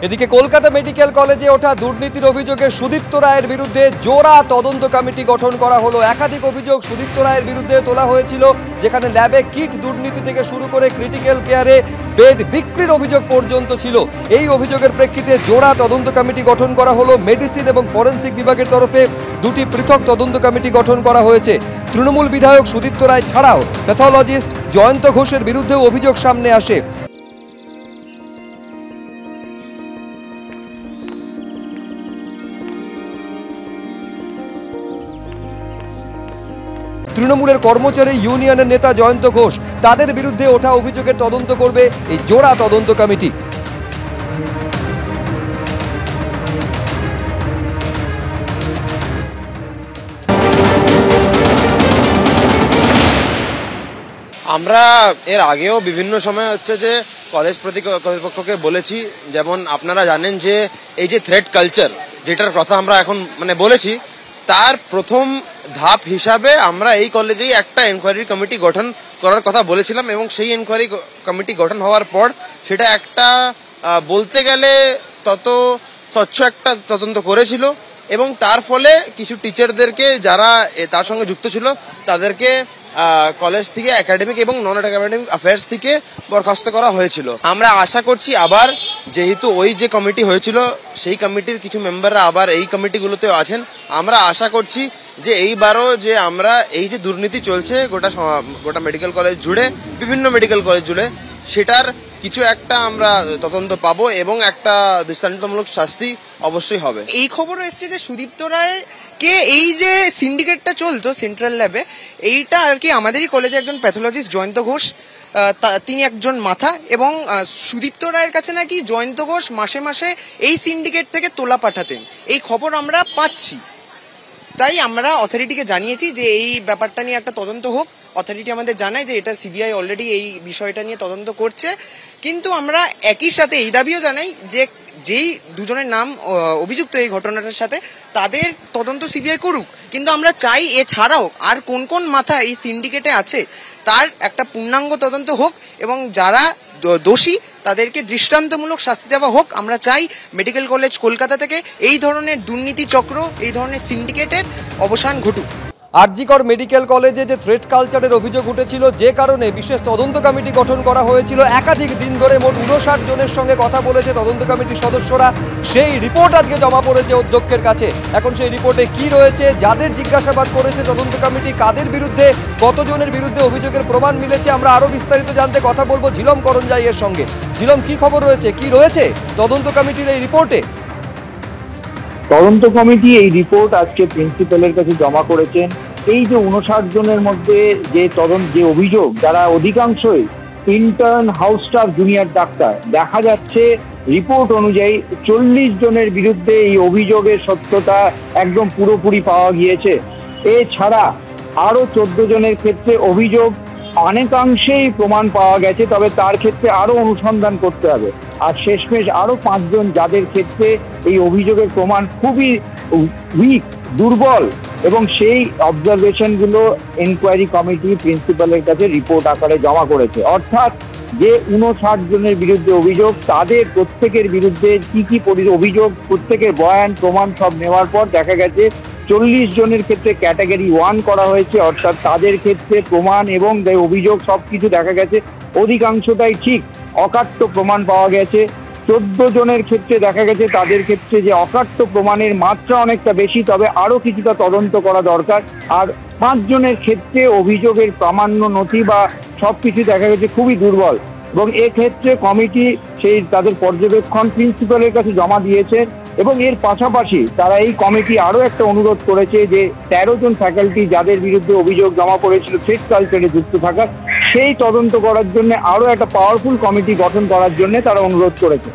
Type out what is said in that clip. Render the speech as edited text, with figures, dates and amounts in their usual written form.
এদিকে কলকাতা মেডিকেল কলেজে ওঠা দুর্নীতির অভিযোগে সুদীপ্ত রায়ের বিরুদ্ধে জোড়া তদন্ত কমিটি গঠন করা হলো। একাধিক অভিযোগ সুদীপ্ত রায়ের বিরুদ্ধে তোলা হয়েছিল, যেখানে ল্যাবে কিট দুর্নীতি থেকে শুরু করে ক্রিটিক্যাল কেয়ারে বেড বিক্রির অভিযোগ পর্যন্ত ছিল। এই অভিযোগের প্রেক্ষিতে জোড়া তদন্ত কমিটি গঠন করা হলো। মেডিসিন এবং ফরেনসিক বিভাগের তরফে দুটি পৃথক তদন্ত কমিটি গঠন করা হয়েছে। তৃণমূল বিধায়ক সুদীপ্ত রায় ছাড়াও প্যাথোলজিস্ট জয়ন্ত ঘোষের বিরুদ্ধেও অভিযোগ সামনে আসে। তৃণমূলের কর্মচারী ইউনিয়নের নেতা জয়ন্ত ঘোষ, তাদের বিরুদ্ধে ওঠা অভিযোগের তদন্ত করবে এই জোড়া তদন্ত কমিটি। আমরা এর আগেও বিভিন্ন সময় হচ্ছে যে কলেজ কর্তৃপক্ষকে বলেছি, যেমন আপনারা জানেন যে এই যে থ্রেড কালচার যেটার কথা আমরা এখন বলেছি, তার প্রথম ধাপ হিসাবে আমরা এই কলেজেই একটা এনকোয়ারি কমিটি গঠন করার কথা বলেছিলাম এবং সেই এনকোয়ারি কমিটি গঠন হওয়ার পর সেটা একটা বলতে গেলে তত স্বচ্ছ একটা তদন্ত করেছিল এবং তার ফলে কিছু টিচারদেরকে যারা তার সঙ্গে যুক্ত ছিল তাদেরকে কলেজ থেকে একাডেমিক এবং নন একাডেমিক অ্যাফেয়ার্স থেকে বরখাস্ত করা হয়েছিল। আমরা আশা করছি আবার, যেহেতু ওই যে কমিটি হয়েছিল সেই কমিটির কিছু মেম্বাররা আবার এই কমিটিগুলোতেও আছেন, আমরা আশা করছি যে এইবারও যে আমরা এই যে দুর্নীতি চলছে গোটা মেডিকেল কলেজ জুড়ে, বিভিন্ন মেডিকেল কলেজ জুড়ে, সেটার কিছু একটা আমরা তদন্ত পাবো এবং একটা দৃষ্টান্তমূলক শাস্তি অবশ্যই হবে। এই খবরও এসছে যে সুদীপ্ত রায় কে এই যে সিন্ডিকেটটা চলতো সেন্ট্রাল ল্যাবে, এইটা আর কি আমাদেরই কলেজে একজন প্যাথোলজিস্ট জয়ন্ত ঘোষ, তিনি একজন মাথা, এবং সুদীপ্ত রায়ের কাছে নাকি জয়ন্ত ঘোষ মাসে মাসে এই সিন্ডিকেট থেকে তোলা পাঠাতেন। এই খবর আমরা পাচ্ছি, তাই আমরা অথরিটিকে জানিয়েছি যে এই ব্যাপারটা নিয়ে একটা তদন্ত হোক। অথরিটি আমাদের জানায় যে এটা সিবিআই অলরেডি এই বিষয়টা নিয়ে তদন্ত করছে, কিন্তু আমরা একই সাথে এই দাবিও জানাই যে যেই দুজনের নাম অভিযুক্ত এই ঘটনাটার সাথে, তাদের তদন্ত সিবিআই করুক, কিন্তু আমরা চাই এছাড়াও আর কোন কোন মাথা এই সিন্ডিকেটে আছে তার একটা পূর্ণাঙ্গ তদন্ত হোক এবং যারা দোষী তাদেরকে দৃষ্টান্তমূলক শাস্তি দেওয়া হোক। আমরা চাই মেডিকেল কলেজ কলকাতা থেকে এই ধরনের দুর্নীতি চক্র, এই ধরনের সিন্ডিকেটের অবসান ঘটুক। আরজিকর মেডিকেল কলেজে যে থ্রেড কালচারের অভিযোগ উঠেছিল, যে কারণে বিশেষ তদন্ত কমিটি গঠন করা হয়েছিল, একাধিক দিন ধরে মোট 59 জনের সঙ্গে কথা বলেছে তদন্ত কমিটির সদস্যরা। সেই রিপোর্ট আজকে জমা পড়েছে অধ্যক্ষের কাছে। এখন সেই রিপোর্টে কি রয়েছে, যাদের জিজ্ঞাসাবাদ করেছে তদন্ত কমিটি, কাদের বিরুদ্ধে, কতজনের বিরুদ্ধে অভিযোগের প্রমাণ মিলেছে, আমরা আরো বিস্তারিত জানতে কথা বলবো ঝিলম করঞ্জাই এর সঙ্গে। ঝিলম, কি খবর রয়েছে, কি রয়েছে তদন্ত কমিটির এই রিপোর্টে? তদন্ত কমিটি এই রিপোর্ট আজকে প্রিন্সিপালের কাছে জমা করেছেন। এই যে 59 জনের মধ্যে যে অভিযোগ, যারা অধিকাংশই intern, house staff, junior doctor, দেখা যাচ্ছে রিপোর্ট অনুযায়ী 40 জনের বিরুদ্ধে এই অভিযোগের সত্যতা একদম পুরোপুরি পাওয়া গিয়েছে। এছাড়া আরো 14 জনের ক্ষেত্রে অভিযোগ অনেকাংশেই প্রমাণ পাওয়া গেছে, তবে তার ক্ষেত্রে আরো অনুসন্ধান করতে হবে। আর শেষমেশ আরো 5 জন যাদের ক্ষেত্রে এই অভিযোগের প্রমাণ খুবই উইক, দুর্বল, এবং সেই অবজারভেশনগুলো এনকোয়ারি কমিটি প্রিন্সিপালের কাছে রিপোর্ট আকারে জমা করেছে। অর্থাৎ যে 59 জনের বিরুদ্ধে অভিযোগ, তাদের প্রত্যেকের বিরুদ্ধে কি কি অভিযোগ, প্রত্যেকের বয়ান প্রমাণ সব নেওয়ার পর দেখা গেছে 40 জনের ক্ষেত্রে ক্যাটাগরি 1 করা হয়েছে। অর্থাৎ তাদের ক্ষেত্রে প্রমাণ এবং অভিযোগ সবকিছু দেখা গেছে অধিকাংশটাই ঠিক, অকাট্য প্রমাণ পাওয়া গেছে। 14 জনের ক্ষেত্রে দেখা গেছে তাদের ক্ষেত্রে যে অকাট্য প্রমাণের মাত্রা অনেকটা বেশি, তবে আরো কিছুটা তদন্ত করা দরকার। আর 5 জনের ক্ষেত্রে অভিযোগের প্রামাণ্য নথি বা সবকিছু দেখা গেছে খুবই দুর্বল, এবং এক্ষেত্রে কমিটি সেই তাদের পর্যবেক্ষণ প্রিন্সিপালের কাছে জমা দিয়েছে। এবং এর পাশাপাশি তারা এই কমিটি আরো একটা অনুরোধ করেছে যে 13 জন ফ্যাকাল্টি যাদের বিরুদ্ধে অভিযোগ জমা পড়েছিল থ্রেড কালচারে যুক্ত থাকার, সেই তদন্ত করার জন্য আরো একটা পাওয়ারফুল কমিটি গঠন করার জন্য তারা অনুরোধ করেছে।